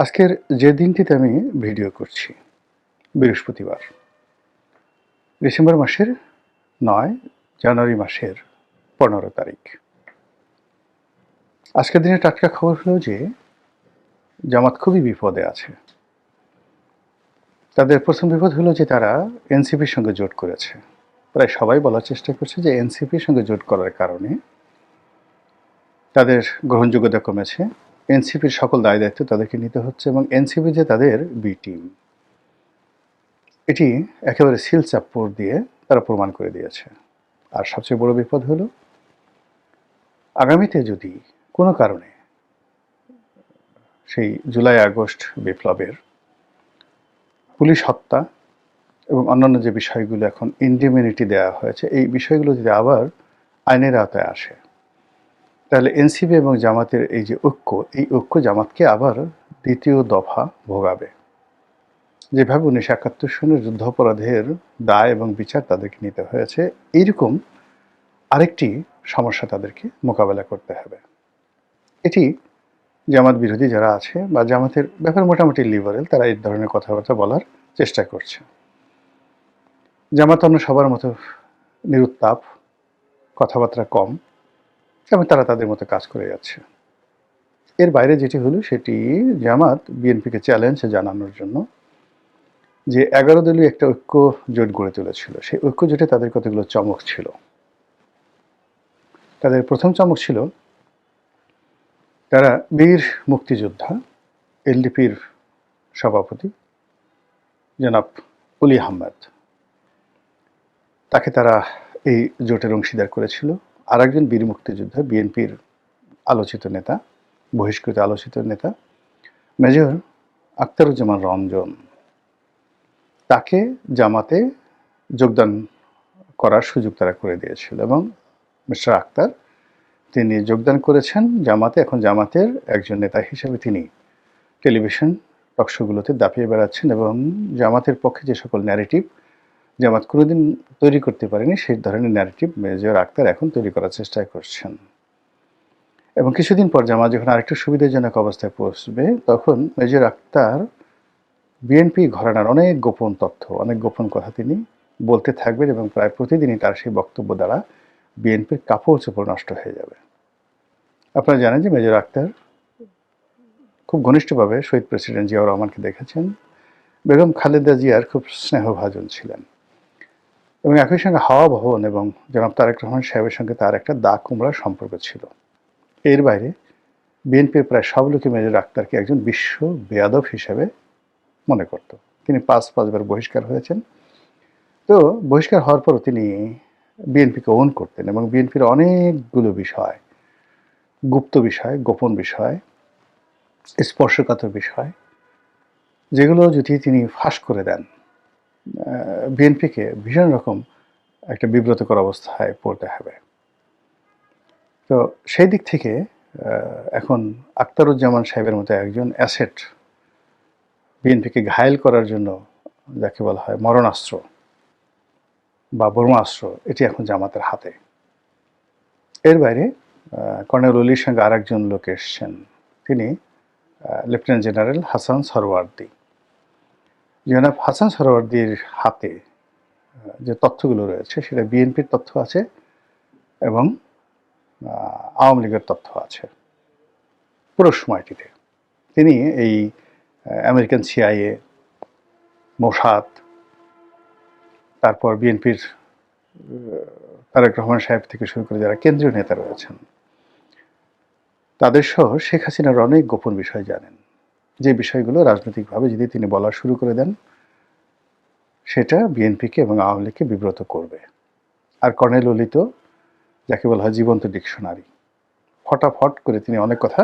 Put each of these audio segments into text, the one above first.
আজকের যে দিনটিতে আমি ভিডিও করছি, বৃহস্পতিবার, ডিসেম্বর মাসের ৯, জানুয়ারি মাসের ১৫ তারিখ। আজকের দিনে টাটকা খবর হলো যে জামাত খুবই বিপদে আছে। তাদের প্রথম বিপদ হলো যে তারা এনসিপির সঙ্গে জোট করেছে। প্রায় সবাই বলার চেষ্টা করছে যে এনসিপির সঙ্গে জোট করার কারণে তাদের গ্রহণযোগ্যতা কমেছে, এনসিপির সকল দায় দায়িত্ব তাদেরকে নিতে হচ্ছে এবং এনসিপি যে তাদের বি টিম, এটি একেবারে সিল চাপ্পর দিয়ে তারা প্রমাণ করে দিয়েছে। আর সবচেয়ে বড় বিপদ হলো আগামীতে যদি কোনো কারণে সেই জুলাই আগস্ট বিপ্লবের পুলিশ হত্যা এবং অন্যান্য যে বিষয়গুলো এখন ইন্ডিমিউনিটি দেওয়া হয়েছে, এই বিষয়গুলো যদি আবার আইনের আওতায় আসে, তাহলে এনসিপি এবং জামাতের এই যে ঐক্য, এই ঐক্য জামাতকে আবার দ্বিতীয় দফা ভোগাবে। যেভাবে ১৯৭১ সনের যুদ্ধাপরাধের দায় এবং বিচার তাদেরকে নিতে হয়েছে, এইরকম আরেকটি সমস্যা তাদেরকে মোকাবেলা করতে হবে। এটি জামাত বিরোধী যারা আছে বা জামাতের ব্যাপারে মোটামুটি লিবারেল, তারা এই ধরনের কথাবার্তা বলার চেষ্টা করছে। জামাত অন্য সবার মতো নিরুত্তাপ, কথাবার্তা কম, এবং তারা তাদের মতো কাজ করে যাচ্ছে। এর বাইরে যেটি হলো সেটি জামাত বিএনপিকে চ্যালেঞ্জ জানানোর জন্য যে ১১ দলীয় একটা ঐক্য জোট গড়ে তুলেছিল, সেই ঐক্য জোটে তাদের কতগুলো চমক ছিল। তাদের প্রথম চমক ছিল তারা বীর মুক্তিযোদ্ধা এলডিপির সভাপতি জনাব অলি আহমেদ, তাকে তারা এই জোটের অংশীদার করেছিল। আর একজন বীর মুক্তিযোদ্ধা, বিএনপির আলোচিত নেতা, বহিষ্কৃত আলোচিত নেতা মেজর আখতারুজ্জামান রঞ্জন, তাকে জামাতে যোগদান করার সুযোগ তারা করে দিয়েছিল এবং মিস্টার আখতার তিনি যোগদান করেছেন জামাতে। এখন জামাতের একজন নেতা হিসেবে তিনি টেলিভিশন টকশোগুলোতে দাপিয়ে বেড়াচ্ছেন এবং জামাতের পক্ষে যে সকল ন্যারেটিভ জামাত কোনোদিন তৈরি করতে পারেনি, সেই ধরনের ন্যারেটিভ মেজর আখতার এখন তৈরি করার চেষ্টা করছেন। এবং কিছুদিন পর জামাত যখন আরেকটু সুবিধাজনক অবস্থায় পৌঁছবে, তখন মেজর আখতার বিএনপি ঘরানার অনেক গোপন তথ্য, অনেক গোপন কথা তিনি বলতে থাকবেন এবং প্রায় প্রতিদিনই তার সেই বক্তব্য দ্বারা বিএনপির কাপড় চোপড় নষ্ট হয়ে যাবে। আপনারা জানেন যে মেজর আখতার খুব ঘনিষ্ঠভাবে শহীদ প্রেসিডেন্ট জিয়াউর রহমানকে দেখেছেন, বেগম খালেদা জিয়ার খুব স্নেহভাজন ছিলেন এবং একই সঙ্গে হাওয়া ভবন এবং জনাব তারেক রহমান সাহেবের সঙ্গে তার একটা দা কুমড়ার সম্পর্ক ছিল। এর বাইরে বিএনপির প্রায় সব লোকই মেজর আখতারকে একজন বিশ্ব বেয়াদব হিসেবে মনে করত। তিনি পাঁচবার বহিষ্কার হয়েছেন। তো বহিষ্কার হওয়ার পরও তিনি বিএনপিকে ওন করতেন এবং বিএনপির অনেকগুলো বিষয়, গুপ্ত বিষয়, গোপন বিষয়, স্পর্শকাতর বিষয়, যেগুলো যদি তিনি ফাঁস করে দেন, বিএনপিকে ভীষণ রকম একটা বিব্রতকর অবস্থায় পড়তে হবে। তো সেই দিক থেকে এখন আখতারুজ্জামান সাহেবের মতো একজন অ্যাসেট বিএনপিকে ঘায়েল করার জন্য, যাকে বলা হয় মরণাস্ত্র বা ব্রহ্মাস্ত্র, এটি এখন জামাতের হাতে। এর বাইরে কর্নেল অলির সঙ্গে আর একজন লোক এসছেন, তিনি লেফটেন্যান্ট জেনারেল হাসান সরওয়ার্দী। জনাব হাসান সরওয়ার্দীর হাতে যে তথ্যগুলো রয়েছে সেটা বিএনপির তথ্য আছে এবং আওয়ামী লীগের তথ্য আছে। পুরো সময়টিতে তিনি এই আমেরিকান সিআইএ, মোসাদ, তারপর বিএনপির তারেক রহমান সাহেব থেকে শুরু করে যারা কেন্দ্রীয় নেতা রয়েছেন, তাদের সহ শেখ হাসিনার অনেক গোপন বিষয় জানেন, যে বিষয়গুলো রাজনৈতিকভাবে যদি তিনি বলা শুরু করে দেন, সেটা বিএনপিকে এবং আওয়ামী লীগকে বিব্রত করবে। আর কর্নেল অলি তো যাকে বলা হয় জীবন্ত ডিকশনারি, ফটাফট করে তিনি অনেক কথা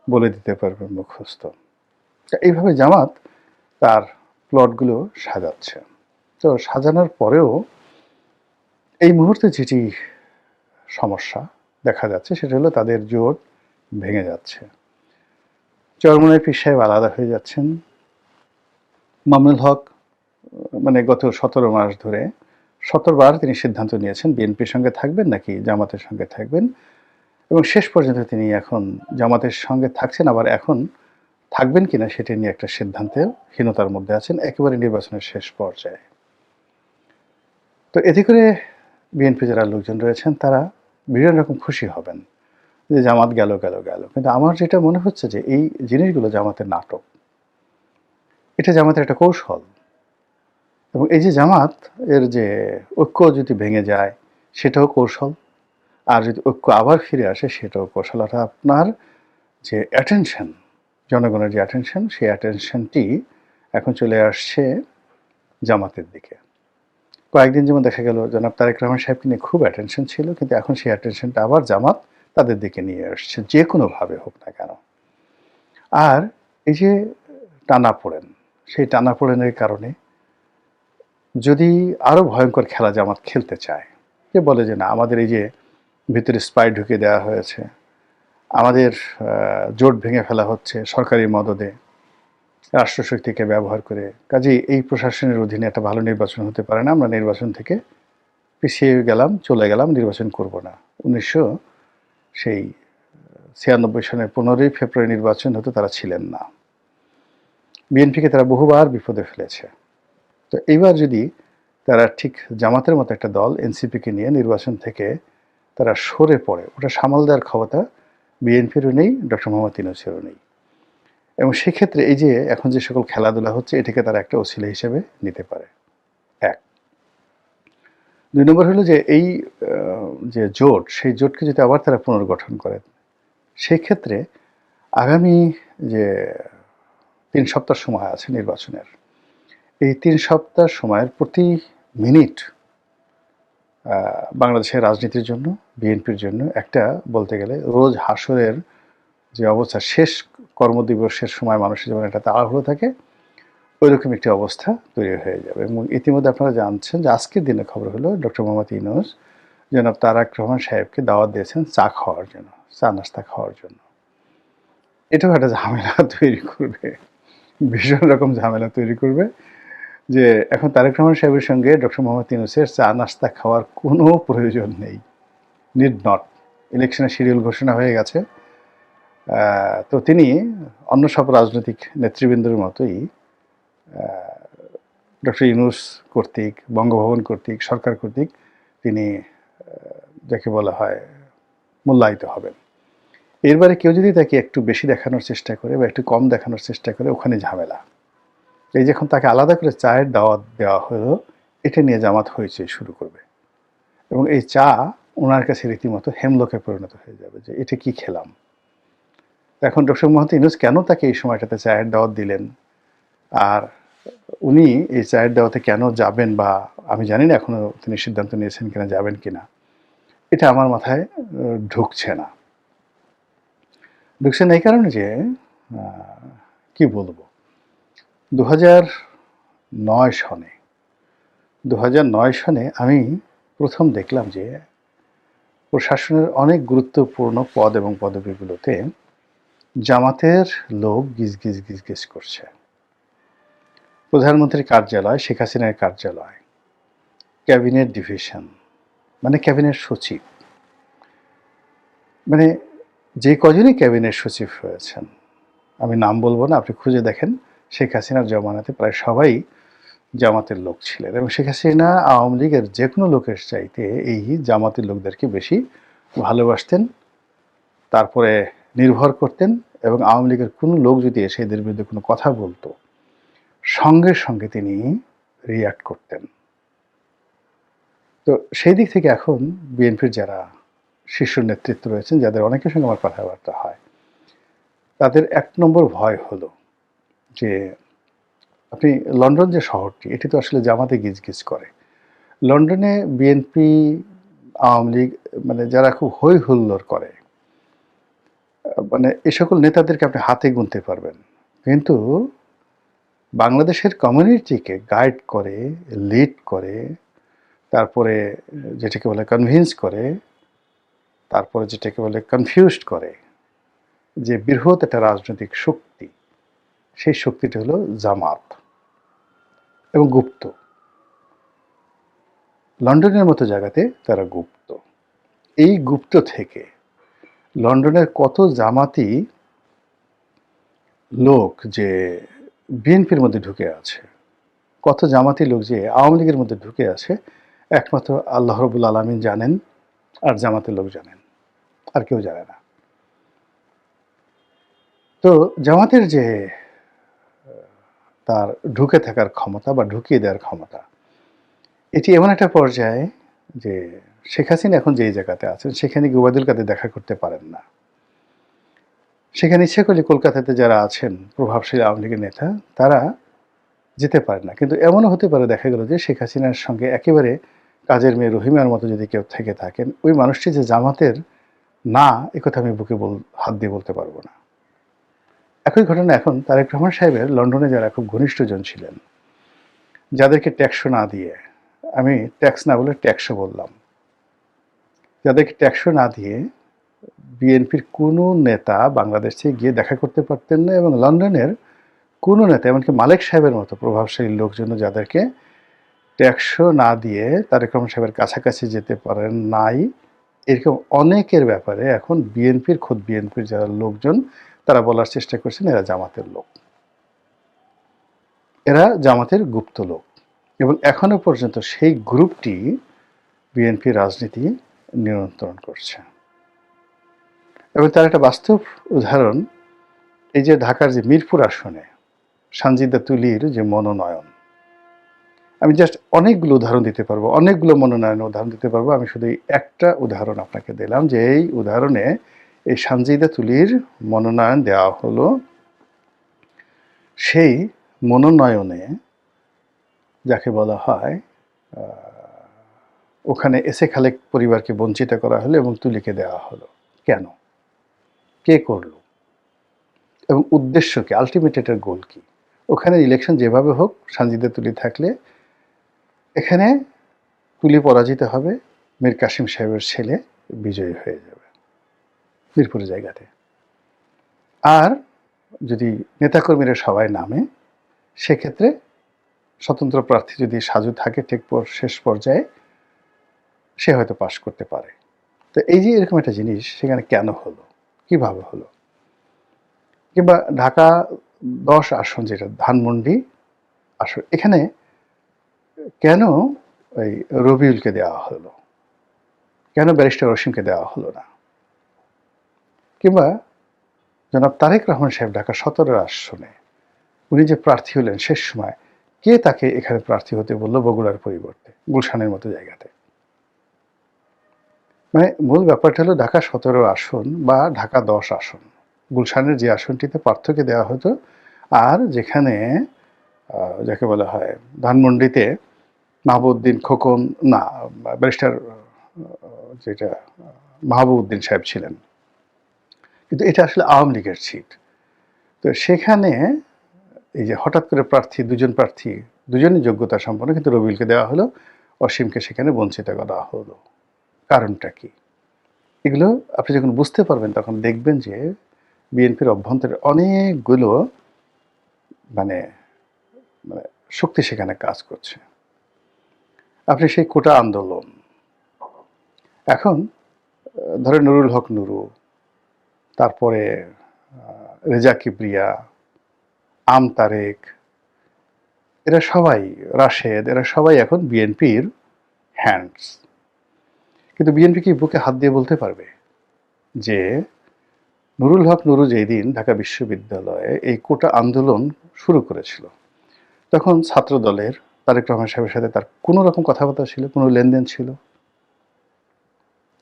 বলে দিতে পারবেন মুখস্থ। এইভাবে জামাত তার প্লটগুলো সাজাচ্ছে। তো সাজানোর পরেও এই মুহূর্তে যেটি সমস্যা দেখা যাচ্ছে সেটা হলো তাদের জোট ভেঙে যাচ্ছে। চরমোনাই পীর সাহেব আলাদা হয়ে যাচ্ছেন। মামুনুল হক মানে গত ১৭ মাস ধরে ১৭ বার তিনি সিদ্ধান্ত নিয়েছেন বিএনপির সঙ্গে থাকবেন নাকি জামাতের সঙ্গে থাকবেন, এবং শেষ পর্যন্ত তিনি এখন জামাতের সঙ্গে থাকছেন, আবার এখন থাকবেন কিনা সেটা নিয়ে একটা সিদ্ধান্তহীনতার মধ্যে আছেন একেবারে নির্বাচনের শেষ পর্যায়ে। তো এতে করে বিএনপি যারা লোকজন রয়েছেন তারা বিভিন্ন রকম খুশি হবেন যে জামাত গেল গেল গেল, কিন্তু আমার যেটা মনে হচ্ছে যে এই জিনিসগুলো জামাতের নাটক, এটা জামাতের একটা কৌশল। এবং এই যে জামাত এর যে ঐক্য যদি ভেঙে যায় সেটাও কৌশল, আর যদি ঐক্য আবার ফিরে আসে সেটাও কৌশল। অর্থাৎ আপনার যে অ্যাটেনশন, জনগণের যে অ্যাটেনশন, সেই অ্যাটেনশনটি এখন চলে আসছে জামাতের দিকে। কয়েকদিন যেমন দেখা গেল জনাব তারেক রহমান সাহেবকে নিয়ে খুব অ্যাটেনশন ছিল, কিন্তু এখন সেই অ্যাটেনশনটা আবার জামাত তাদের দিকে নিয়ে আসছে, যে কোনোভাবে হোক না কেন। আর এই যে টানাপোড়েন, সেই টানাপোড়েনের কারণে যদি আরও ভয়ঙ্কর খেলা জামাত খেলতে চায়, যে বলে যে না আমাদের এই যে ভিতরে স্পাই ঢুকে দেওয়া হয়েছে, আমাদের জোট ভেঙে ফেলা হচ্ছে সরকারি মদদে, রাষ্ট্রশক্তিকে ব্যবহার করে, কাজেই এই প্রশাসনের অধীনে একটা ভালো নির্বাচন হতে পারে না, আমরা নির্বাচন থেকে পিছিয়ে গেলাম, চলে গেলাম, নির্বাচন করব না। 1996 সনের 15ই ফেব্রুয়ারি নির্বাচন হতো, তারা ছিলেন না। বিএনপিকে তারা বহুবার বিপদে ফেলেছে। তো এইবার যদি তারা ঠিক জামাতের মতো একটা দল এনসিপিকে নিয়ে নির্বাচন থেকে তারা সরে পড়ে, ওটা সামাল দেওয়ার ক্ষমতা বিএনপিরও নেই, ডক্টর মোহাম্মদ ইউনূসেরও নেই। এবং সেক্ষেত্রে এই যে এখন যে সকল খেলাধুলা হচ্ছে, এটাকে তারা একটা ওসিলা হিসেবে নিতে পারে। এক। 2 নম্বর হলো যে এই যে জোট, সেই জোটকে যদি আবার তারা পুনর্গঠন করে, সেক্ষেত্রে আগামী যে 3 সপ্তাহ সময় আছে নির্বাচনের, এই 3 সপ্তাহ সময়ের প্রতি মিনিট বাংলাদেশের রাজনীতির জন্য, বিএনপির জন্য একটা বলতে গেলে রোজ হাসরের যে অবস্থা, শেষ কর্মদিবসের সময় মানুষের যেমন একটা তাড়াহুড়ো থাকে, ওইরকম একটি অবস্থা তৈরি হয়ে যাবে। এবং ইতিমধ্যে আপনারা জানছেন যে আজকের দিনে খবর হলো ডক্টর মোহাম্মদ ইউনূস জনাব তারেক রহমান সাহেবকে দাওয়াত দিয়েছেন চা খাওয়ার জন্য, চা নাস্তা খাওয়ার জন্য। এটাও একটা ঝামেলা তৈরি করবে, ভীষণ রকম ঝামেলা তৈরি করবে, যে এখন তারেক রহমান সাহেবের সঙ্গে ডক্টর মোহাম্মদ ইউনূসের চা নাস্তা খাওয়ার কোনো প্রয়োজন নেই, নিড নট। ইলেকশনের শিডিউল ঘোষণা হয়ে গেছে। তো তিনি অন্য সব রাজনৈতিক নেতৃবৃন্দের মতোই ডক্টর ইউনূস কর্তৃক, বঙ্গভবন কর্তৃক, সরকার কর্তৃক তিনি যাকে বলা হয় মূল্যায়িত হবেন। এরবারে কেউ যদি তাকে একটু বেশি দেখানোর চেষ্টা করে বা একটু কম দেখানোর চেষ্টা করে, ওখানে ঝামেলা। এই যখন তাকে আলাদা করে চায়ের দাওয়াত দেওয়া হলো, এটা নিয়ে জামাত হইচই শুরু করবে। এবং এই চা ওনার কাছে রীতিমতো হেমলোকে পরিণত হয়ে যাবে, যে এটা কি খেলাম। এখন ডক্টর মোহাম্মদ ইউনূস কেন তাকে এই সময়টাতে চায়ের দাওয়াত দিলেন, আর উনি এই চায়ের দাওয়াতে কেন যাবেন, বা আমি জানি না এখনো তিনি সিদ্ধান্ত নিয়েছেন কিনা যাবেন কিনা, এটা আমার মাথায় ঢুকছে না। ঢুকছে না এই কারণে যে কি বলবো, 2009 সনে 2009 সনে আমি প্রথম দেখলাম যে প্রশাসনের অনেক গুরুত্বপূর্ণ পদ এবং পদবিগুলোতে জামাতের লোক গিজ গিজ করছে। প্রধানমন্ত্রীর কার্যালয়, শেখ হাসিনার কার্যালয়, ক্যাবিনেট ডিভিশন, মানে ক্যাবিনেট সচিব, মানে যে কজনই ক্যাবিনেট সচিব হয়েছেন, আমি নাম বলবো না, আপনি খুঁজে দেখেন, শেখ হাসিনার জমানাতে প্রায় সবাই জামাতের লোক ছিলেন। এবং শেখ হাসিনা আওয়ামী লীগের যে কোনো লোকের চাইতে এই জামাতের লোকদেরকে বেশি ভালোবাসতেন, তারপরে নির্ভর করতেন। এবং আওয়ামী লীগের কোনো লোক যদি এসে এদের বিরুদ্ধে কোনো কথা বলতো, সঙ্গে সঙ্গে তিনি রিয়াক্ট করতেন। তো সেই দিক থেকে এখন বিএনপির যারা শীর্ষ নেতৃত্ব রয়েছেন, যাদের অনেকের সঙ্গে আমার কথাবার্তা হয়, তাদের 1 নম্বর ভয় হলো যে আপনি লন্ডন যে শহরটি, এটি তো আসলে জামাতে গিজ করে। লন্ডনে বিএনপি, আওয়ামী লীগ, মানে যারা খুব হই হুল্লোড় করে, মানে এ সকল নেতাদেরকে আপনি হাতে গুনতে পারবেন। কিন্তু বাংলাদেশের কমিউনিটিকে গাইড করে, লিড করে, তারপরে যেটাকে বলে কনভিন্স করে, তারপরে যেটাকে বলে কনফিউজড করে, যে বৃহৎ একটা রাজনৈতিক শক্তি, সেই শক্তিটা হলো জামাত এবং গুপ্ত। লন্ডনের মতো জায়গাতে তারা গুপ্ত। এই গুপ্ত থেকে লন্ডনের কত জামাতি লোক যে বিএনপির মধ্যে ঢুকে আছে, কত জামাতি লোক যে আওয়ামী লীগের মধ্যে ঢুকে আছে, একমাত্র আল্লাহ রবুল আলমিন জানেন, আর জামাতের লোক জানেন, আর কেউ জানে না। তো জামাতের যে তার ঢুকে থাকার ক্ষমতা বা ঢুকিয়ে দেওয়ার ক্ষমতা, এটি এমন একটা পর্যায়ে যে শেখ হাসিনা এখন যেই জায়গাতে আছেন সেখানে গিয়ে ওবায়দুল কাদের দেখা করতে পারেন না। সেখানে ইচ্ছে করলে কলকাতাতে যারা আছেন প্রভাবশালী আওয়ামী লীগের নেতা, তারা যেতে পারে না। কিন্তু এমনও হতে পারে, দেখা গেল যে শেখ হাসিনার সঙ্গে একেবারে কাজের মেয়ে রহিমার মতো যদি কেউ থেকে থাকেন, ওই মানুষটি যে জামাতের না, একথা আমি বুকে হাত দিয়ে বলতে পারবো না। একই ঘটনা এখন তারেক রহমান সাহেবের লন্ডনে যারা খুব ঘনিষ্ঠজন ছিলেন, যাদেরকে ট্যাক্সও না দিয়ে, আমি ট্যাক্স না বলে ট্যাক্সও বললাম, যাদেরকে ট্যাক্সও না দিয়ে বিএনপির কোনো নেতা বাংলাদেশ থেকে গিয়ে দেখা করতে পারতেন না, এবং লন্ডনের কোনো নেতা, এমনকি মালেক সাহেবের মতো প্রভাবশালী লোকজন যাদেরকে ট্যাক্সও না দিয়ে তারেক রহমান সাহেবের কাছাকাছি যেতে পারেন নাই, এরকম অনেকের ব্যাপারে এখন খোদ বিএনপির যারা লোকজন, তারা বলার চেষ্টা করছেন এরা জামাতের লোক, এরা জামাতের গুপ্ত লোক। এবং এখনো পর্যন্ত সেই গ্রুপটি বিএনপি রাজনীতি নিয়ন্ত্রণ করছে। এবং তার একটা বাস্তব উদাহরণ, এই যে ঢাকার যে মিরপুর আসনে সানজিদা তুলির যে মনোনয়ন, আমি জাস্ট অনেকগুলো উদাহরণ দিতে পারবো, অনেকগুলো মনোনয়নের উদাহরণ দিতে পারবো, আমি শুধু একটা উদাহরণ আপনাকে দিলাম যে এই উদাহরণে এই সানজিদা তুলির মনোনয়ন দেওয়া হলো, সেই মনোনয়নে যাকে বলা হয় ওখানে এসে খালেক পরিবারকে বঞ্চিত করা হলো এবং তুলিকে দেওয়া হলো। কেন? কে করলো? এবং উদ্দেশ্য কি? আলটিমেট এটার গোল কি? ওখানে ইলেকশন যেভাবে হোক সানজিদা তুলি থাকলে এখানে তুলি পরাজিত হবে, মীর কাসিম সাহেবের ছেলে বিজয়ী হয়ে যাবে মিরপুরের জায়গাতে। আর যদি নেতাকর্মীরা সবাই নামে, সেক্ষেত্রে স্বতন্ত্র প্রার্থী যদি সাজু থাকে ঠিক শেষ পর্যায়ে, সে হয়তো পাশ করতে পারে। তো এই যে এরকম একটা জিনিস সেখানে কেন হলো, কিভাবে হলো? কিংবা ঢাকা 10 আসন, যেটা ধানমন্ডি আসন, এখানে কেন ওই রবিউলকে দেওয়া হলো, কেন ব্যারিস্টার অসীমকে দেওয়া হলো না? কিংবা জনাব তারেক রহমান সাহেব ঢাকা 17 আসনে উনি যে প্রার্থী হলেন, শেষ সময় কে তাকে এখানে প্রার্থী হতে বললো বগুড়ার পরিবর্তে গুলশানের মতো জায়গাতে? মানে মূল ব্যাপারটা হলো ঢাকা 17 আসন বা ঢাকা 10 আসন, গুলশানের যে আসনটিতে প্রার্থীকে দেওয়া হতো, আর যেখানে যাকে বলা হয় ধানমন্ডিতে মাহবুবউদ্দিন খোকন, না ব্যারিস্টার যেটা মাহবুবউদ্দিন সাহেব ছিলেন, কিন্তু এটা আসলে আওয়ামী লীগের সিট। তো সেখানে এই যে হঠাৎ করে দুজন প্রার্থী দুজনই যোগ্যতা সম্পন্ন, কিন্তু রবিউলকে দেওয়া হলো, অসীমকে সেখানে বঞ্চিত করা হলো। কারণটা কি? এগুলো আপনি যখন বুঝতে পারবেন তখন দেখবেন যে বিএনপির অভ্যন্তরে অনেকগুলো মানে মানে শক্তি সেখানে কাজ করছে। আপনি সেই কোটা আন্দোলন, এখন ধরেন নুরুল হক নুরু, তারপরে রেজা কিবরিয়া, আম তারেক, এরা সবাই, রাশেদ, এরা সবাই এখন বিএনপির হ্যান্ডস। কিন্তু বিএনপি কি বুকে হাত দিয়ে বলতে পারবে যে নুরুল হক নুরু যেই দিন ঢাকা বিশ্ববিদ্যালয়ে এই কোটা আন্দোলন শুরু করেছিল, তখন ছাত্র দলের তারেক রহমান সাহেবের সাথে তার কোনো রকম কথাবার্তা ছিল, কোনো লেনদেন ছিল?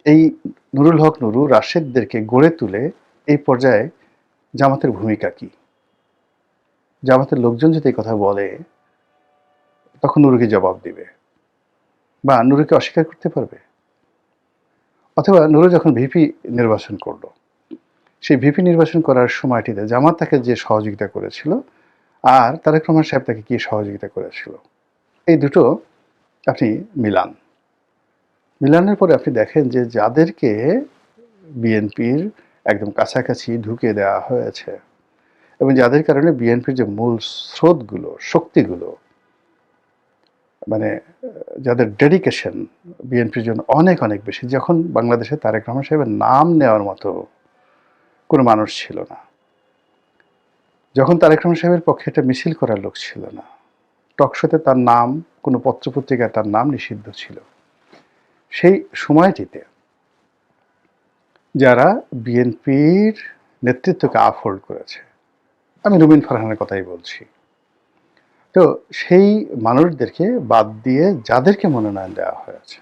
এই নুরুল হক নুরু রাশেদদেরকে গড়ে তুলে এই পর্যায়ে জামাতের ভূমিকা কি? জামাতের লোকজন যদি এই কথা বলে, তখন নুরুকে জবাব দিবে বা নুরুকে অস্বীকার করতে পারবে? অথবা নুরু যখন ভিপি নির্বাচন করলো, সেই ভিপি নির্বাচন করার সময়টিতে জামাত তাকে যে সহযোগিতা করেছিল, আর তারেক রহমান সাহেব তাকে কি সহযোগিতা করেছিল, এই দুটো আপনি মিলানের পরে আপনি দেখেন যে যাদেরকে বিএনপির একদম কাছাকাছি ঢুকে দেওয়া হয়েছে এবং যাদের কারণে বিএনপির যে মূল স্রোতগুলো, শক্তিগুলো, মানে যাদের ডেডিকেশন বিএনপির জন্য অনেক অনেক বেশি, যখন বাংলাদেশে তারেক রহমান সাহেবের নাম নেওয়ার মতো কোনো মানুষ ছিল না, যখন তারেক রহমান সাহেবের পক্ষে এটা মিছিল করার লোক ছিল না, টকশোতে তার নাম, কোনো পত্রপত্রিকায় তার নাম নিষিদ্ধ ছিল, সেই সময়টিতে যারা বিএনপির নেতৃত্বকে আপহোল্ড করেছে, আমি রুমিন ফারহানের কথাই বলছি, তো সেই মানুষদেরকে বাদ দিয়ে যাদেরকে মনোনয়ন দেওয়া হয়েছে,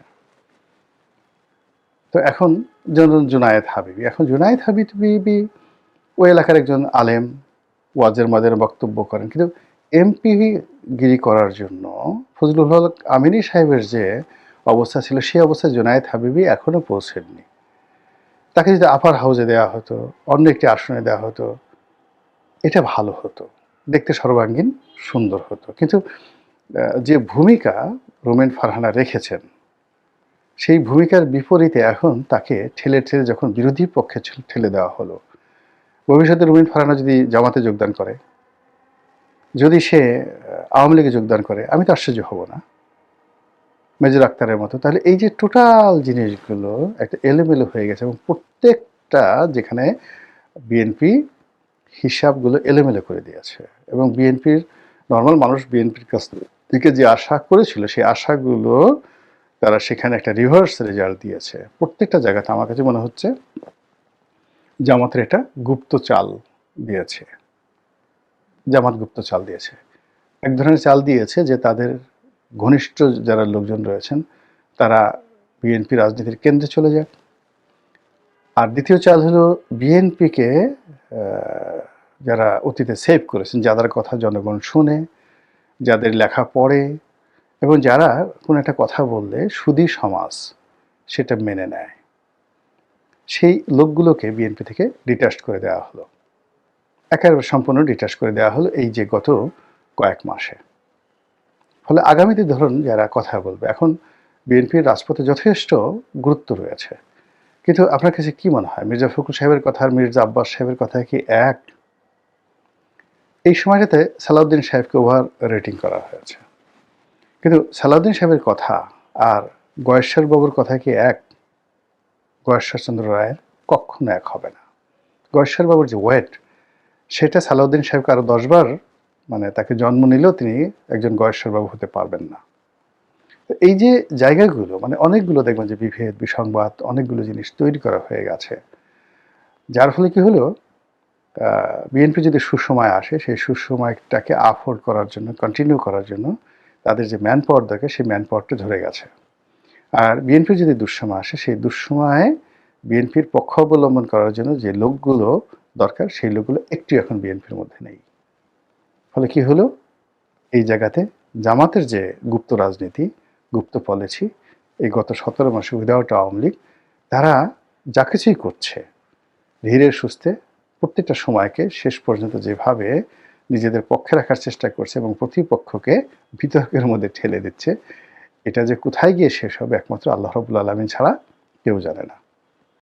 তো এখন যেমন জুনায়েদ হাবিবি, এখন জুনায়েদ হাবিবি ওই এলাকার একজন আলেম, ওয়াজের মাঝে বক্তব্য করেন, কিন্তু এমপি গিরি করার জন্য ফজলুল হক আমিনী সাহেবের যে অবস্থা ছিল সেই অবস্থায় জুনায়েদ হাবিবি এখনো পৌঁছেননি। তাকে যদি আপার হাউজে দেওয়া হতো, অন্য একটি আসনে দেওয়া হতো, এটা ভালো হতো, দেখতে সর্বাঙ্গীন সুন্দর হতো। কিন্তু যে ভূমিকা রুমিন ফারহানা রেখেছেন, সেই ভূমিকার বিপরীতে এখন তাকে ঠেলে ঠেলে যখন বিরোধী পক্ষে ঠেলে দেওয়া হলো, ভবিষ্যতে রুমিন ফারহানা যদি জামাতে যোগদান করে, যদি সে আওয়ামী লীগে যোগদান করে, আমি তো আশ্চর্য হব না, মেজর আক্তারের মতো। তাহলে এই যে টোটাল জিনিসগুলো একটা এলোমেলো হয়ে গেছে, এবং প্রত্যেকটা যেখানে বিএনপি হিসাবগুলো এলোমেলো করে দিয়েছে, এবং বিএনপির নর্মাল মানুষ বিএনপির কাছ থেকে যে আশা করেছিল সেই আশাগুলো তারা সেখানে একটা রিভার্স রেজাল্ট দিয়েছে। প্রত্যেকটা জায়গাতে আমার কাছে মনে হচ্ছে জামাতের এটা গুপ্ত চাল দিয়েছে, জামাত গুপ্ত চাল দিয়েছে। এক ধরনের চাল দিয়েছে যে তাদের ঘনিষ্ঠ যারা লোকজন রয়েছেন তারা বিএনপি রাজনীতির কেন্দ্রে চলে যায়। আর দ্বিতীয় চাল হলো বিএনপিকে যারা অতীতে সেভ করেছেন, যাদের কথা জনগণ শুনে, যাদের লেখা পড়ে, এবং যারা কোনো একটা কথা বললে সুধী সমাজ সেটা মেনে নেয়, সেই লোকগুলোকে বিএনপি থেকে ডিটাচ করে দেওয়া হলো, একেবারে সম্পূর্ণ ডিটাচ করে দেওয়া হলো এই যে গত কয়েক মাসে। ফলে আগামীতে ধরুন যারা কথা বলবে, এখন বিএনপির রাজপথে যথেষ্ট গুরুত্ব রয়েছে, কিন্তু আপনার কাছে কি মনে হয় মির্জা ফখরুল সাহেবের কথা আর মির্জা আব্বাস সাহেবের কথা কি এক? এই সময়টাতে সালাউদ্দিন সাহেবকে ওভার রেটিং করা হয়েছে, কিন্তু সালাউদ্দিন সাহেবের কথা আর গয়েশ্বর বাবুর কথা কি এক? গয়েশ্বরচন্দ্র রায়ের কখনো এক হবে না। গয়েশ্বর বাবুর যে ওয়েট, সেটা সালাউদ্দিন সাহেবকে আরও 10 বার মানে তাকে জন্ম নিলেও তিনি একজন গয়েশ্বর বাবু হতে পারবেন না। তো এই যে জায়গাগুলো, মানে অনেকগুলো দেখবেন যে বিভেদ, বিসংবাদ, অনেকগুলো জিনিস তৈরি করা হয়ে গেছে, যার ফলে কি হলো, বিএনপি যদি সুসময় আসে, সেই সুসময়টাকে আফোর্ড করার জন্য, কন্টিনিউ করার জন্য তাদের যে ম্যান পাওয়ার দরকার, সেই ম্যান পাওয়ারটা ধরে গেছে। আর বিএনপির যদি দুঃসময় আসে, সেই দুঃসময়ে বিএনপির পক্ষ অবলম্বন করার জন্য যে লোকগুলো দরকার, সেই লোকগুলো একটু এখন বিএনপির মধ্যে নেই। ফলে কি হলো, এই জায়গাতে জামাতের যে গুপ্ত রাজনীতি, গুপ্ত পলিসি, এই গত 17 মাসে উইদাউট আওয়ামী লীগ, তারা যা কিছুই করছে ধীরে সুস্থে প্রত্যেকটা সময়কে শেষ পর্যন্ত যেভাবে নিজেদের পক্ষে রাখার চেষ্টা করছে এবং প্রতিপক্ষকে বিতর্কের মধ্যে ঠেলে দিচ্ছে, এটা যে কোথায় গিয়ে শেষ হবে একমাত্র আল্লাহ রাব্বুল আলামিন ছাড়া কেউ জানে না।